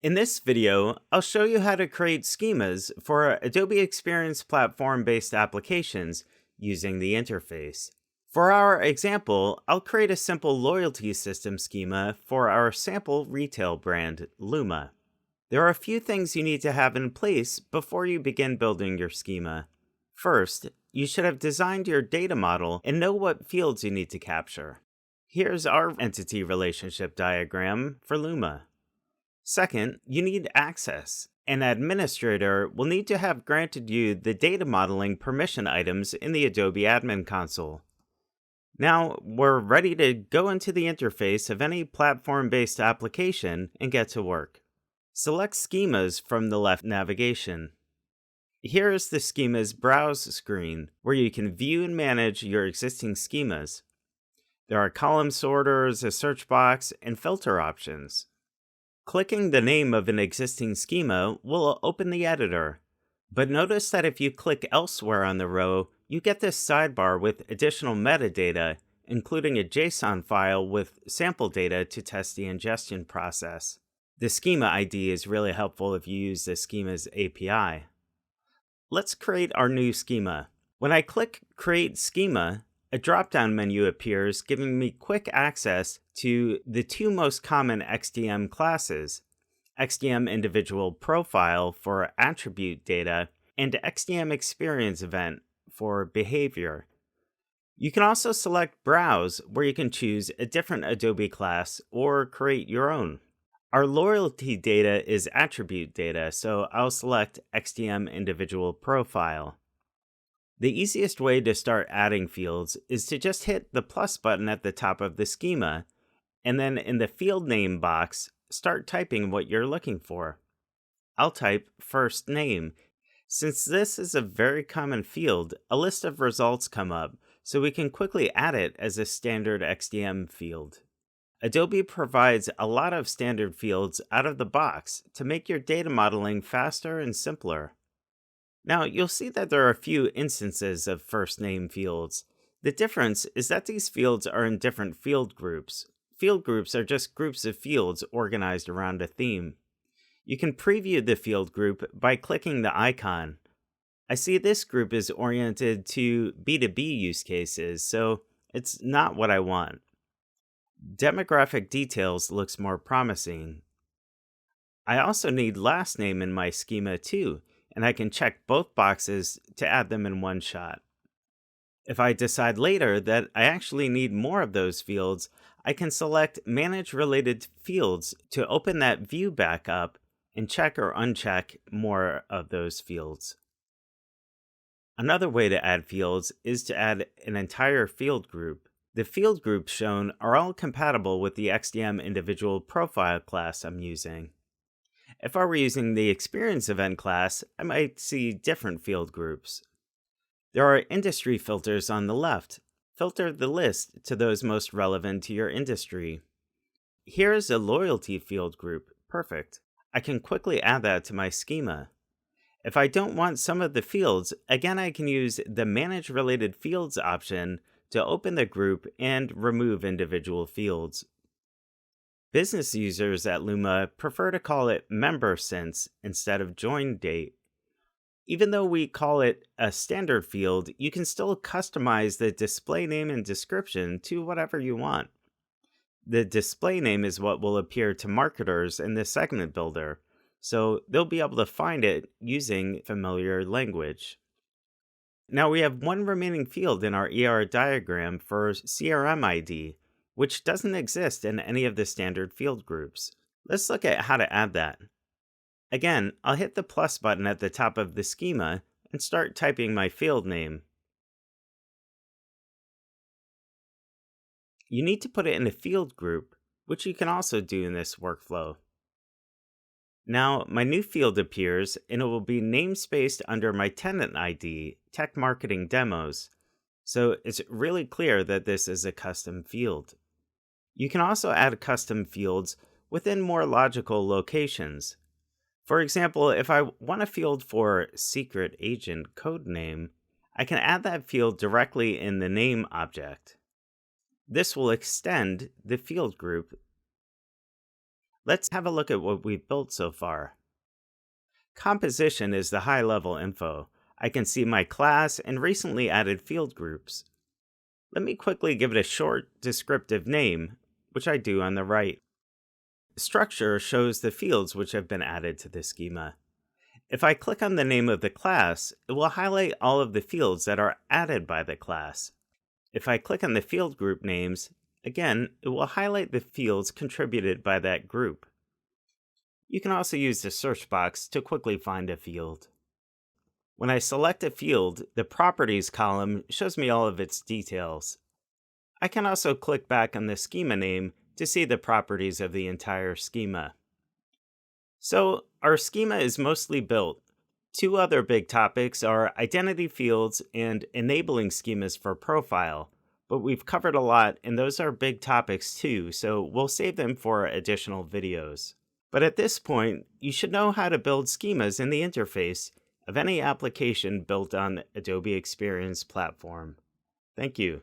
In this video, I'll show you how to create schemas for Adobe Experience Platform-based applications using the interface. For our example, I'll create a simple loyalty system schema for our sample retail brand, Luma. There are a few things you need to have in place before you begin building your schema. First, you should have designed your data model and know what fields you need to capture. Here's our entity relationship diagram for Luma. Second, you need access. An administrator will need to have granted you the data modeling permission items in the Adobe Admin Console. Now, we're ready to go into the interface of any platform-based application and get to work. Select Schemas from the left navigation. Here is the Schemas Browse screen, where you can view and manage your existing schemas. There are column sorters, a search box, and filter options. Clicking the name of an existing schema will open the editor, but notice that if you click elsewhere on the row, you get this sidebar with additional metadata, including a JSON file with sample data to test the ingestion process. The schema ID is really helpful if you use the Schemas API. Let's create our new schema. When I click Create Schema, a drop-down menu appears giving me quick access to the two most common XDM classes, XDM Individual Profile for attribute data and XDM Experience Event for behavior. You can also select Browse, where you can choose a different Adobe class or create your own. Our loyalty data is attribute data, so I'll select XDM Individual Profile. The easiest way to start adding fields is to just hit the plus button at the top of the schema, and then in the field name box, start typing what you're looking for. I'll type first name. Since this is a very common field, a list of results come up, so we can quickly add it as a standard XDM field. Adobe provides a lot of standard fields out of the box to make your data modeling faster and simpler. Now, you'll see that there are a few instances of first name fields. The difference is that these fields are in different field groups. Field groups are just groups of fields organized around a theme. You can preview the field group by clicking the icon. I see this group is oriented to B2B use cases, so it's not what I want. Demographic details looks more promising. I also need last name in my schema too, and I can check both boxes to add them in one shot. If I decide later that I actually need more of those fields, I can select Manage Related Fields to open that view back up and check or uncheck more of those fields. Another way to add fields is to add an entire field group. The field groups shown are all compatible with the XDM Individual Profile class I'm using. If I were using the Experience Event class, I might see different field groups. There are industry filters on the left. Filter the list to those most relevant to your industry. Here is a loyalty field group. Perfect. I can quickly add that to my schema. If I don't want some of the fields, again I can use the Manage Related Fields option to open the group and remove individual fields. Business users at Luma prefer to call it member since instead of join date. Even though we call it a standard field, you can still customize the display name and description to whatever you want. The display name is what will appear to marketers in the segment builder, so they'll be able to find it using familiar language. Now we have one remaining field in our ER diagram for CRM ID, which doesn't exist in any of the standard field groups. Let's look at how to add that. Again, I'll hit the plus button at the top of the schema and start typing my field name. You need to put it in a field group, which you can also do in this workflow. Now, my new field appears, and it will be namespaced under my tenant ID, Tech Marketing Demos, so it's really clear that this is a custom field. You can also add custom fields within more logical locations. For example, if I want a field for Secret Agent Codename, I can add that field directly in the name object. This will extend the field group. Let's have a look at what we've built so far. Composition is the high-level info. I can see my class and recently added field groups. Let me quickly give it a short, descriptive name, which I do on the right. Structure shows the fields which have been added to the schema. If I click on the name of the class, it will highlight all of the fields that are added by the class. If I click on the field group names, again, it will highlight the fields contributed by that group. You can also use the search box to quickly find a field. When I select a field, the Properties column shows me all of its details. I can also click back on the schema name to see the properties of the entire schema. So, our schema is mostly built. Two other big topics are identity fields and enabling schemas for profile, but we've covered a lot and those are big topics too, so we'll save them for additional videos. But at this point, you should know how to build schemas in the interface of any application built on Adobe Experience Platform. Thank you.